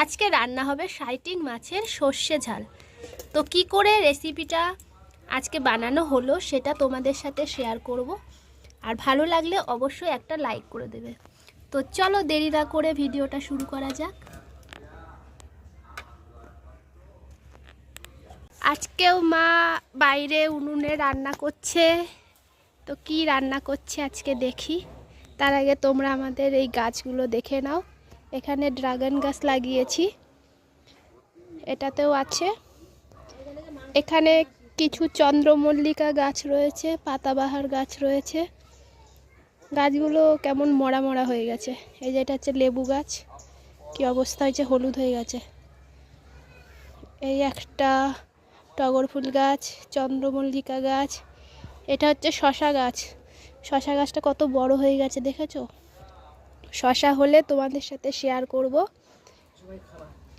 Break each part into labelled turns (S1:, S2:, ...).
S1: আজকে রান্না হবে শাইটিং মাছের সর্ষে ঝাল। তো কি করে রেসিপিটা আজকে বানানো হলো সেটা তোমাদের সাথে শেয়ার করব। আর ভালো লাগলে অবশ্যই একটা লাইক করে দেবে। তো চলো দেরি না করে ভিডিওটা শুরু করা যাক। আজকেও মা বাইরে উনুনে রান্না করছে। তো কি রান্না করছে আজকে দেখি। তার আগে তোমরা আমাদের এই গাছগুলো দেখে নাও। এখানে ড্রাগন গাছ লাগিয়েছি, এটাতেও আছে। এখানে কিছু চন্দ্রমল্লিকা গাছ রয়েছে, পাতাবাহার গাছ রয়েছে। গাছগুলো কেমন মরা মরা হয়ে গেছে। এই যে এটা হচ্ছে লেবু গাছ, কি অবস্থা হয়েছে, হলুদ হয়ে গেছে। এই একটা টগর ফুল গাছ, চন্দ্রমল্লিকা গাছ। এটা হচ্ছে শশা গাছ। শশা গাছটা কত বড় হয়ে গেছে দেখেছো। শশা হলে তোমাদের সাথে শেয়ার করব।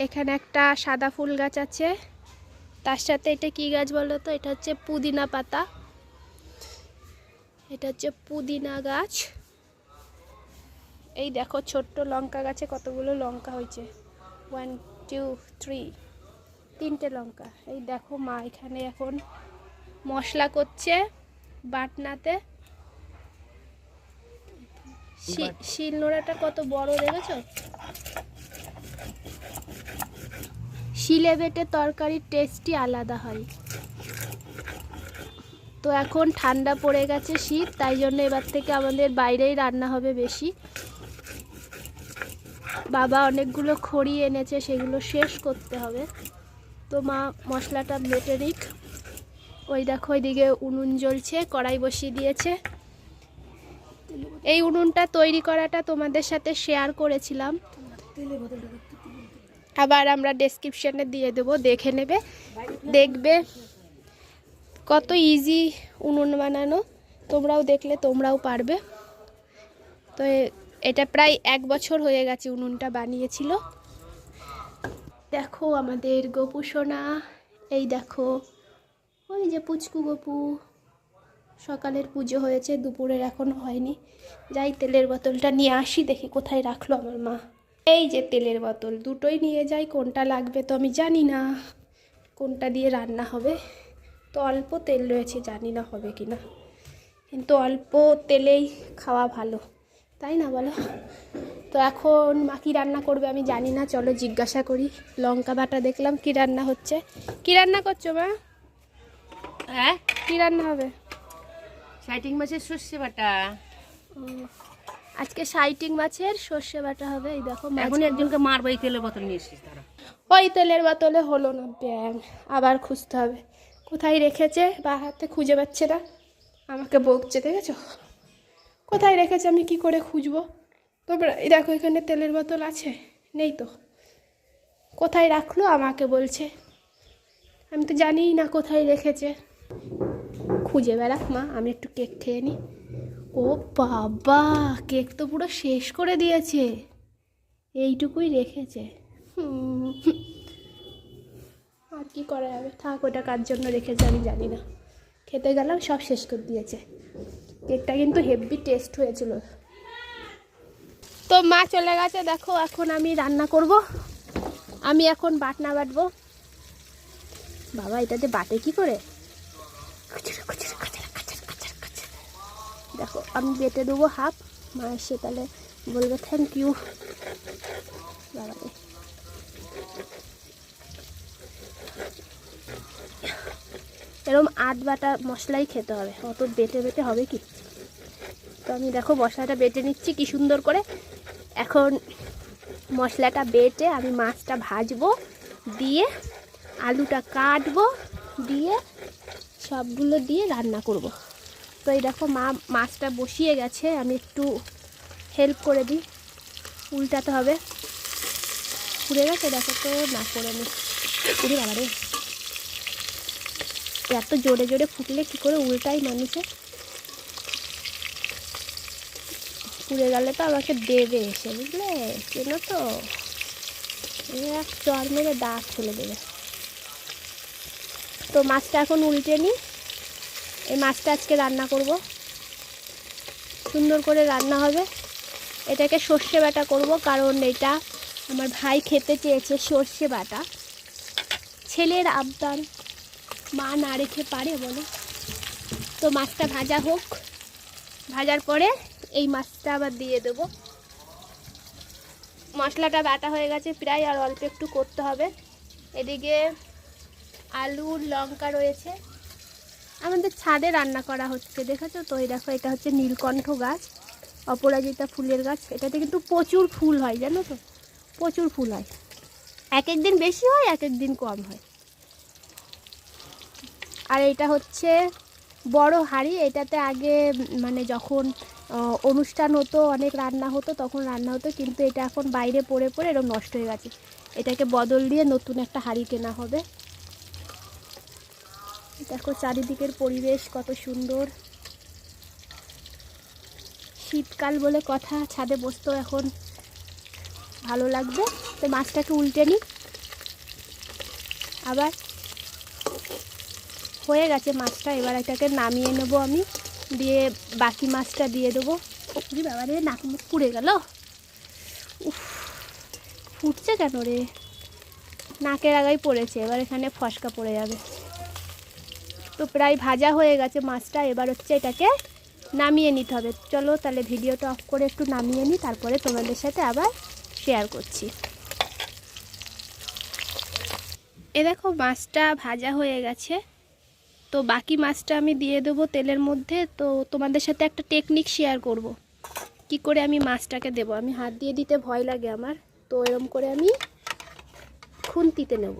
S1: এখানে একটা সাদা ফুল গাছ আছে, তার সাথে এটা কি গাছ বলো তো, এটা হচ্ছে পুদিনা পাতা। এটা হচ্ছে পুদিনা গাছ। এই দেখো ছোট্ট লঙ্কা গাছে কতগুলো লঙ্কা হয়েছে, 1 2 3, 3টে লঙ্কা। এই দেখো মা এখানে এখন মশলা করছে বাটনাতে। শিল নোড়াটা কত বড় দেখেছো। শিলে বেটে তরকারির টেস্টই আলাদা হয়। তো এখন ঠান্ডা পড়ে গেছে, শীত, তাই জন্য এবার থেকে আমাদের বাইরেই রান্না হবে বেশি। বাবা অনেকগুলো খড়ি এনেছে, সেগুলো শেষ করতে হবে। তো মা মশলাটা বেটে নিক। ওই দেখো ওইদিকে উনুন জ্বলছে, কড়াই বসিয়ে দিয়েছে। এই উনুনটা তৈরি করাটা তোমাদের সাথে শেয়ার করেছিলাম, আবার আমরা ডেসক্রিপশনে দিয়ে দেবো, দেখে নেবে, দেখবে কত ইজি উনুন বানানো। তোমরাও দেখলে তোমরাও পারবে। তো এটা প্রায় 1 বছর হয়ে গেছে উনুনটা বানিয়েছিল। দেখো আমাদের গপু সোনা, এই দেখো ওই যে পুচকু গপু। সকালের পুজো হয়েছে, দুপুরের এখনো হয়নি। যাই তেলের বোতলটা নিয়ে আসি, দেখি কোথায় রাখলো আমার মা। এই যে তেলের বোতল, দুটোই নিয়ে যাই। কোনটা লাগবে তো আমি জানি না, কোনটা দিয়ে রান্না হবে। তো অল্প তেল রয়েছে, জানি না হবে কি না, কিন্তু অল্প তেলেই খাওয়া ভালো, তাই না বলো। তো এখন মা কী রান্না করবে আমি জানি না, চলো জিজ্ঞাসা করি। লঙ্কা বাটা দেখলাম, কি রান্না হচ্ছে। কি রান্না করছো মা?
S2: হ্যাঁ,
S1: কি রান্না হবে?
S2: শাইটিং মাছের সর্ষে বাটা।
S1: আজকে শাইটিং মাছের সর্ষে বাটা হবে। এই দেখো
S2: এখন একজনকে মারবো, এই তেলের বোতল নিয়ে এসেছিস তারা।
S1: ওই তেলের বোতলে হলো না, ব্যাং আবার খুঁজতে হবে। কোথায় রেখেছে বা হাতে খুঁজে পাচ্ছে না, আমাকে বকছে দেখেছো। কোথায় রেখেছে আমি কি করে খুঁজবো। তোমরা এই দেখো এখানে তেলের বোতল আছে, নেই তো। কোথায় রাখলো আমাকে বলছে, আমি তো জানিই না কোথায় রেখেছে। খুঁজে বেড়াক মা, আমি একটু কেক খেয়ে নিই। ও বাবা, কেক তো পুরো শেষ করে দিয়েছে, এইটুকুই রেখেছে। আর কি করা যাবে, থাক, ওটা কার জন্য রেখেছে আমি জানি না। খেতে গেলাম সব শেষ করে দিয়েছে। কেকটা কিন্তু হেভি টেস্ট হয়েছিল। তো মা চলে গেছে, দেখো এখন আমি রান্না করব। আমি এখন বাটনা বাটবো। বাবা এটাতে বাটে কি করে, দেখো আমি বেটে দেবো হাফ। মা এসে তাহলে বলবে থ্যাংক ইউ। বাবা এরকম আট বাটা মশলাই খেতে হবে, অত বেটে বেটে হবে কি। তো আমি দেখো মশলাটা বেটে নিচ্ছি কি সুন্দর করে। এখন মশলাটা বেটে আমি মাছটা ভাজবো, দিয়ে আলুটা কাটবো, দিয়ে সবগুলো দিয়ে রান্না করব। তো এই দেখো মা মাছটা বসিয়ে গেছে, আমি একটু হেল্প করে দিই। উল্টাতে হবে, পুড়ে গেছে দেখো তো, না করে নি পুড়ে বাবা রে। এত জোরে জোরে ফুটলে কি করে উল্টাই মানুষে। পুড়ে গেলে তো আমাকে দেবে এসে, বুঝলে, কেন তো এক চর মেরে দাঁত ফেলে দেবে। তো মাছটা এখন উল্টে নিই। এই মাছটা আজকে রান্না করব, সুন্দর করে রান্না হবে। এটাকে সর্ষে বাটা করব, কারণ এটা আমার ভাই খেতে চেয়েছে সর্ষে বাটা, ছেলের আবদার, মা না রেখে পারে বলে। তো মাছটা ভাজা হোক, ভাজার পরে এই মাছটা আবার দিয়ে দেবো। মশলাটা বাটা হয়ে গেছে প্রায়, আর অল্প একটু করতে হবে। এদিকে আলু লঙ্কা রয়েছে। আমাদের ছাদে রান্না করা হচ্ছে, দেখেছো তো? এই দেখো, এটা হচ্ছে নীলকণ্ঠ গাছ, অপরাজিতা ফুলের গাছ। এটাতে কিন্তু প্রচুর ফুল হয়, জানো তো? প্রচুর ফুল হয়, এক এক দিন বেশি হয়, এক এক দিন কম হয়। আর এটা হচ্ছে বড় হাঁড়ি, এটাতে আগে মানে যখন অনুষ্ঠান হতো, অনেক রান্না হতো, তখন রান্না হতো, কিন্তু এটা এখন বাইরে পড়ে পড়ে এরকম নষ্ট হয়ে গেছে। এটাকে বদল দিয়ে নতুন একটা হাঁড়ি কেনা হবে। দেখো চারিদিকের পরিবেশ কত সুন্দর, শীতকাল বলে কথা, ছাদে বসতেও এখন ভালো লাগবে। তো মাছটাকে উল্টে নিই, আবার হয়ে গেছে মাছটা। এবার এটাকে নামিয়ে নেব আমি, দিয়ে বাকি মাছটা দিয়ে দেবো। বাবা রে, নাক মুখ পুড়ে গেল। উফ, ফুটছে কেন রে? নাকের আগায় পড়েছে, এবার এখানে ফসকা পড়ে যাবে। তো প্রায় ভাজা হয়ে গেছে মাছটা, এবার হচ্ছে এটাকে নামিয়ে নিতে হবে। চলো তাহলে ভিডিওটা অফ করে একটু নামিয়ে নিই, তারপরে তোমাদের সাথে আবার শেয়ার করছি। এ দেখো মাছটা ভাজা হয়ে গেছে, তো বাকি মাছটা আমি দিয়ে দেবো তেলের মধ্যে। তো তোমাদের সাথে একটা টেকনিক শেয়ার করব, কি করে আমি মাছটাকে দেবো। আমি হাত দিয়ে দিতে ভয় লাগে আমার, তো এরকম করে আমি খুন্তিতে নেব,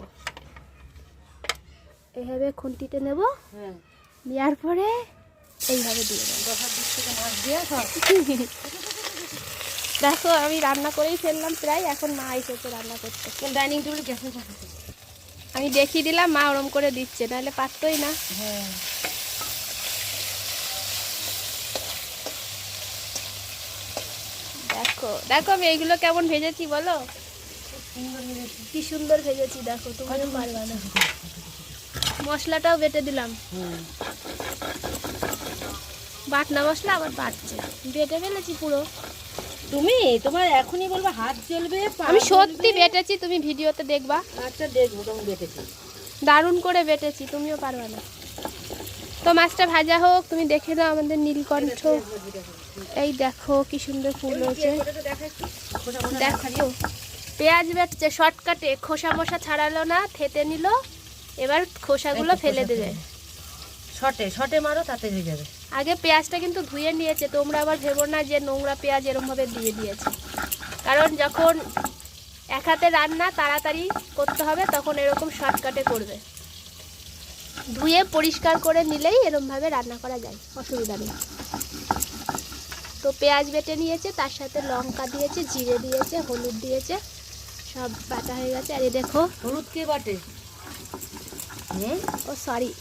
S1: এইভাবে খুন্তিতে নেব, নেওয়ার পরে এইভাবে দিয়ে দেবো। দেখো আমি রান্না করেই ফেললাম প্রায়, এখন মা এসেছে রান্না করতে।
S2: ডাইনিং টেবিল গ্যাসের পাশে।
S1: আমি দেখিয়ে দিলাম, মা ওরম করে দিচ্ছে, নাহলে পারতোই না। দেখো দেখো আমি এইগুলো কেমন ভেজেছি বলো, কি সুন্দর ভেজেছি। দেখো তুমিও পারবা না। মশলাটাও বেটে দিলাম, বাটনা মশলা আবার বাটছে, বেটে ফেলেছি পুরো।
S2: তুমি তোমার এখনই বলবা হাত জ্বলবে,
S1: আমি সত্যি বেটেছি, তুমি ভিডিওতে দেখবা।
S2: আচ্ছা দেখবো তুমি বেটেছি।
S1: দারুণ করে বেটেছি, তুমিও পারবা না। তো মাছটা ভাজা হোক, তুমি দেখে দাও আমাদের নীলকণ্ঠ। এই দেখো কি সুন্দর ফুল হয়েছে। দেখো পেঁয়াজ বেটছে শর্টকাটে, খোসা মোসা ছাড়ালো না, থেতে নিল। এবার খোসাগুলো ফেলে দেবে,
S2: শটে শটে মারো, তাতে হয়ে যাবে।
S1: আগে পেঁয়াজটা কিন্তু ধুয়ে নিয়েছে, তোমরা আবার ভেবো না যে নোংরা পেঁয়াজ এরমভাবে দিয়ে দিয়েছে। কারণ যখন এক হাতে রান্না তাড়াতাড়ি করতে হবে, তখন এরকম শর্টকাটে করবে। ধুয়ে পরিষ্কার করে নিলেই এরমভাবে রান্না করা যায়, অসুবিধা নেই। তো পেঁয়াজ বেটে নিয়েছে, তার সাথে লঙ্কা দিয়েছে, জিরে দিয়েছে, হলুদ দিয়েছে, সব বাটা হয়ে গেছে। আর এই দেখো
S2: হলুদ কে বাটে?
S1: ও সরি,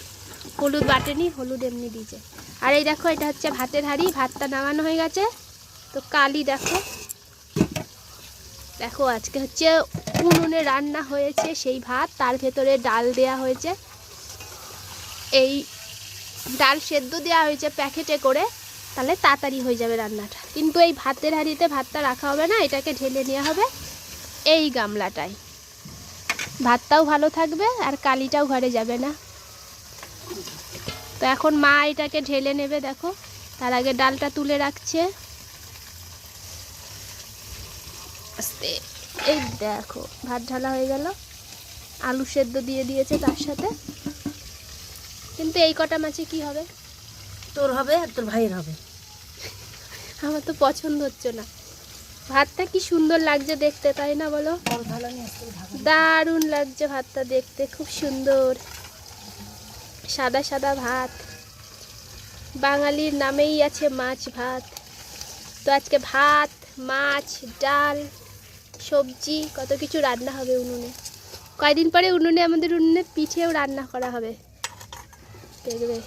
S1: হলুদ বাটেনি, হলুদ এমনি দিয়েছে। আর এই দেখো এটা হচ্ছে ভাতের হাঁড়ি, ভাতটা নামানো হয়ে গেছে। তো কালি দেখো, দেখো আজকে হচ্ছে উনুনে রান্না হয়েছে সেই ভাত, তার ভেতরে ডাল দেয়া হয়েছে। এই ডাল সেদ্ধ দেওয়া হয়েছে প্যাকেটে করে, তাহলে তাড়াতাড়ি হয়ে যাবে রান্নাটা। কিন্তু এই ভাতের হাঁড়িতে ভাতটা রাখা হবে না, এটাকে ঢেলে নেওয়া হবে এই গামলাটায়। ভাতটাও ভালো থাকবে আর কালিটাও ঘরে যাবে না। তো এখন মা এটাকে ঢেলে নেবে, দেখো তার আগে ডালটা তুলে রাখছে আস্তে। এই দেখো ভাত ঢালা হয়ে গেল, আলু সেদ্ধ দিয়ে দিয়েছে তার সাথে। কিন্তু এই কটা মাছে কি হবে?
S2: তোর হবে আর তোর ভাইয়ের হবে।
S1: আমার তো পছন্দ হচ্ছে না। ভাতটা কি সুন্দর লাগছে দেখতে, তাই না বলো? দারুণ লাগছে ভাতটা দেখতে, খুব সুন্দর সাদা সাদা ভাত। বাঙালির নামেই আছে মাছ ভাত। তো আজকে ভাত, মাছ, ডাল, সবজি, কত কিছু রান্না হবে উনুনে। কয়দিন পরে উনুনে, আমাদের উনুনে পিঠেও রান্না করা হবে, দেখবে।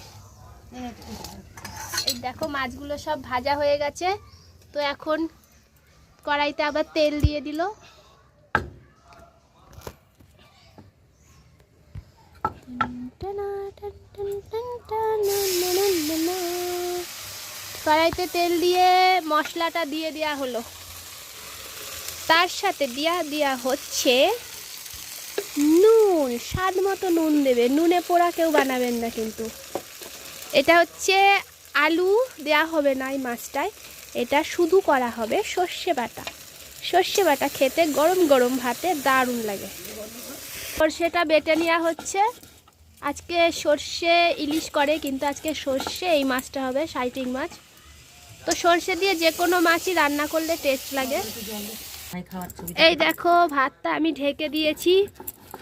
S1: এই দেখো মাছগুলো সব ভাজা হয়ে গেছে। তো এখন কড়াইতে আবার তেল দিয়ে দিল। কড়াইতে তেল দিয়ে মশলাটা দিয়ে দেওয়া হলো, তার সাথে দেয়া হচ্ছে নুন, স্বাদ মতো নুন দেবে, নুনে পোড়া কেউ বানাবেন না কিন্তু। এটা হচ্ছে আলু দেয়া হবে না এই মাছটায়, এটা শুধু করা হবে সর্ষে বাটা। সর্ষে বাটা খেতে গরম গরম ভাতে দারুণ লাগে। সর্ষেটা বেটে নেওয়া হচ্ছে। আজকে সর্ষে ইলিশ করে, কিন্তু আজকে সর্ষে এই মাছটা হবে, সাইটিং মাছ। তো সর্ষে দিয়ে যে কোনো মাছই রান্না করলে টেস্ট লাগে। এই দেখো ভাতটা আমি ঢেকে দিয়েছি।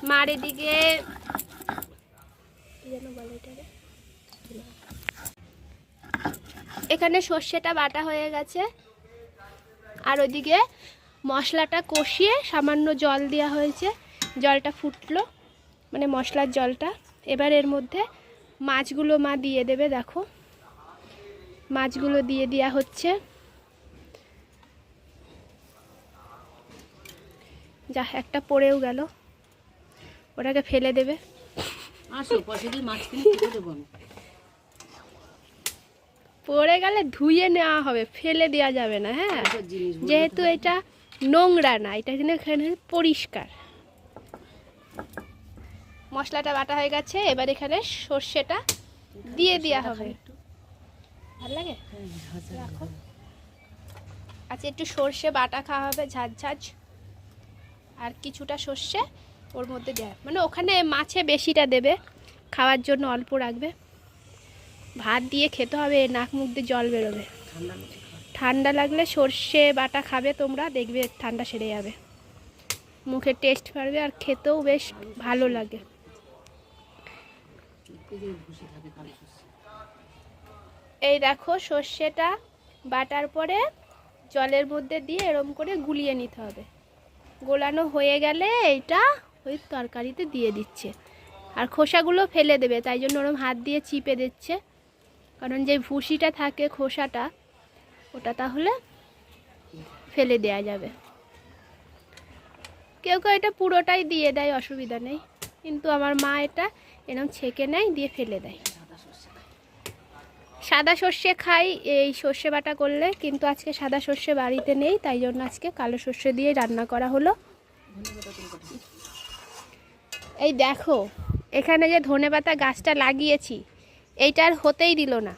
S1: মার এদিকে এখানে সর্ষেটা বাটা হয়ে গেছে, আর ওইদিকে মশলাটা কষিয়ে সামান্য জল দেওয়া হয়েছে। জলটা ফুটলো, মানে মশলার জলটা। এবার এর মধ্যে মাছগুলো মা দিয়ে দেবে। দেখো মাছগুলো দিয়ে দেওয়া হচ্ছে। যা একটা পড়েও গেল, ওটাকে ফেলে দেবে। পড়ে গেলে ধুয়ে নেওয়া হবে, ফেলে দেওয়া যাবে না। হ্যাঁ, যেহেতু এটা নোংরা না, এটা কিন্তু এখানে পরিষ্কার। মশলাটা বাটা হয়ে গেছে, এবার এখানে সর্ষেটা দিয়ে দেওয়া হবে। ভালো লাগে? রাখো। আচ্ছা, একটু সর্ষে বাটা খাওয়া হবে, ঝাঁঝ ঝাঁঝ, আর কিছুটা সর্ষে ওর মধ্যে দেওয়া, মানে ওখানে মাছে বেশিটা দেবে, খাওয়ার জন্য অল্প রাখবে। ভাত দিয়ে খেতে হবে, নাক মুখ দিয়ে জল বেরোবে। ঠান্ডা লাগলে সর্ষে বাটা খাবে তোমরা, দেখবে ঠান্ডা সেরে যাবে, মুখে টেস্ট পারবে, আর খেতেও বেশ ভালো লাগে। এই দেখো সর্ষেটা বাটার পরে জলের মধ্যে দিয়ে এরম করে গুলিয়ে নিতে হবে। গোলানো হয়ে গেলে এইটা ওই তরকারিতে দিয়ে দিচ্ছে, আর খোসাগুলো ফেলে দেবে, তাই জন্য ওরম হাত দিয়ে চিপে দিচ্ছে, কারণ যে ভুসিটা থাকে খোসাটা, ওটা তাহলে ফেলে দেয়া যাবে। কেউ কেউ এটা পুরোটাই দিয়ে দেয়, অসুবিধা নেই, কিন্তু আমার মা এটা এরকম ছেঁকে নেয়, দিয়ে ফেলে দেয়। সাদা সর্ষে খাই এই সর্ষে বাটা করলে, কিন্তু আজকে সাদা সর্ষে বাড়িতে নেই, তাই জন্য আজকে কালো সর্ষে দিয়ে রান্না করা হলো। এই দেখো এখানে যে ধনেপাতা গাছটা লাগিয়েছি, এইটা আর হতেই দিল না।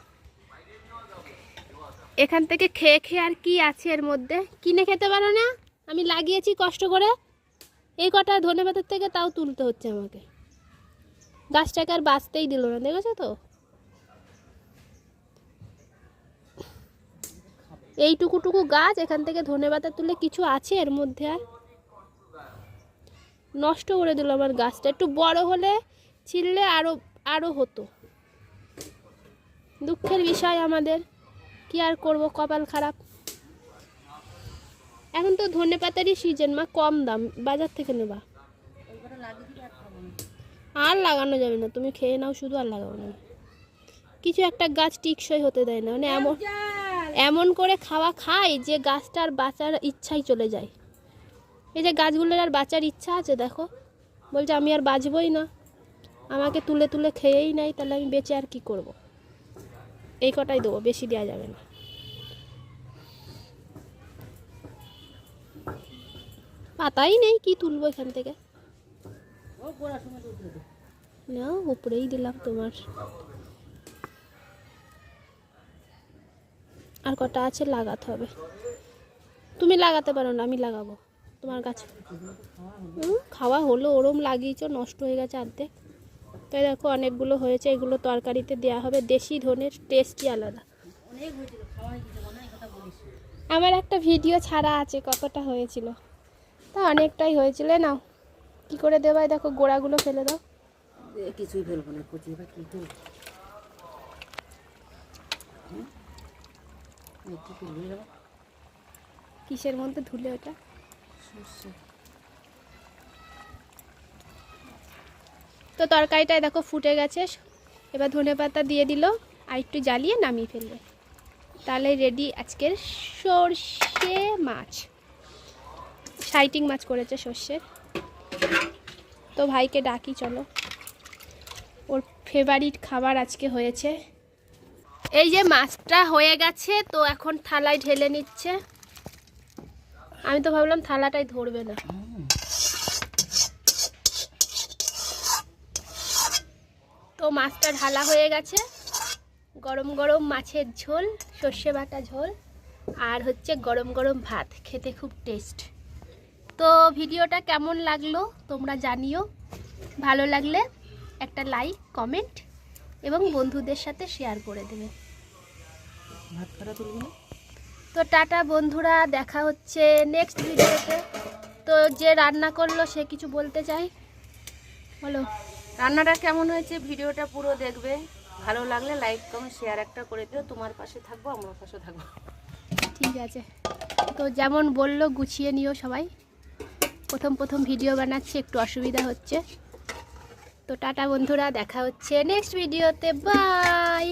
S1: এখান থেকে খেয়ে খেয়ে আর কি আছে এর মধ্যে, কিনে খেতে পারো না, আমি লাগিয়েছি কষ্ট করে, এই কটা ধনেপাতার থেকে তাও তুলতে হচ্ছে আমাকে। গাছটাকে আর বাঁচতেই দিল না, দেখেছো তো? এইটুকুটুকু গাছ, এখান থেকে ধনেপাতা তুলে কিছু আছে এর মধ্যে, আর নষ্ট করে দিল আমার গাছটা। একটু বড় হলে ছিললে আরো হতো। দুঃখের বিষয় আমাদের, কি আর করব, কপাল খারাপ। এখন তো ধনেপাতারই সিজন মা, কম দাম, বাজার থেকে নেবা। আর লাগানো যাবে না, তুমি খেয়ে নাও শুধু, আর লাগাবো না। কিছু একটা গাছ টিকসই হতে দেয় না, মানে এমন করে খাওয়া খাই যে গাছটার বাঁচার ইচ্ছাই চলে যায়। এই যে গাছগুলোর আর বাঁচার ইচ্ছা আছে, দেখো বলছে আমি আর বাঁচবই না, আমাকে তুলে তুলে খেয়েই নাই, তাহলে আমি বেঁচে আর কি করব। এই কটাই দেবো, বেশি দেওয়া যাবে না। পাতাই নেই, কি তুলবো এখান থেকে? না, উপরেই দিলাম তোমার। আর কটা আছে, লাগাতে হবে। তুমি লাগাতে পারো না, আমি লাগাবো তোমার গাছ। খাওয়া হলো, ওরম লাগিয়েছো, নষ্ট হয়ে গেছে অর্ধেক। তাই দেখো অনেকগুলো হয়েছে, এগুলো তরকারিতে দেওয়া হবে। দেশি ধনের টেস্টই আলাদা। আমার একটা ভিডিও ছাড়া আছে কতটা হয়েছিল, তা অনেকটাই হয়েছিল। নাও কি করে দেবাই, দেখো গোড়াগুলো ফেলে দাও।
S2: কিছুই ফেলবো না, কচি বা কি ফেলবো।
S1: কিসের মধ্যে ধুলে ওটা? তো তরকারিটায় দেখো ফুটে গেছে, এবার ধনেপাতা দিয়ে দিল, আর একটু জ্বালিয়ে নামিয়ে ফেলবে, তাহলে রেডি আজকের সর্ষে মাছ। সাইটিং মাছ করেছে সর্ষের। তো ভাইকে ডাকি, চলো, ওর ফেভারিট খাবার আজকে হয়েছে। এই যে মাছটা হয়ে গেছে, তো এখন থালায় ঢেলে নিচ্ছে। আমি তো ভাবলাম থালাটাই ধরবে না। তো মাছটা ঢালা হয়ে গেছে, গরম গরম মাছের ঝোল, সর্ষে বাটা ঝোল, আর হচ্ছে গরম গরম ভাত, খেতে খুব টেস্ট। তো ভিডিওটা কেমন লাগলো তোমরা জানিও, ভালো লাগলে একটা লাইক, কমেন্ট এবং বন্ধুদের সাথে শেয়ার করে দেবে।
S2: ভাত খাটা তুলবি না?
S1: তো টাটা বন্ধুরা, দেখা হচ্ছে নেক্সট ভিডিওতে। তো যে রান্না করলো সে কিছু বলতে চাই, বলো।
S2: রান্নাটা কেমন হয়েছে ভিডিওটা পুরো দেখবে, ভালো লাগলে লাইক কমেন্ট শেয়ার একটা করে দিও। তোমার পাশে থাকবো, আমার পাশে থাকবো।
S1: ঠিক আছে, তো যেমন বললো গুছিয়ে নিও সবাই। প্রথম ভিডিও বানাচ্ছি, একটু অসুবিধা হচ্ছে। তো টাটা বন্ধুরা, দেখা হচ্ছে নেক্সট ভিডিওতে, বাই।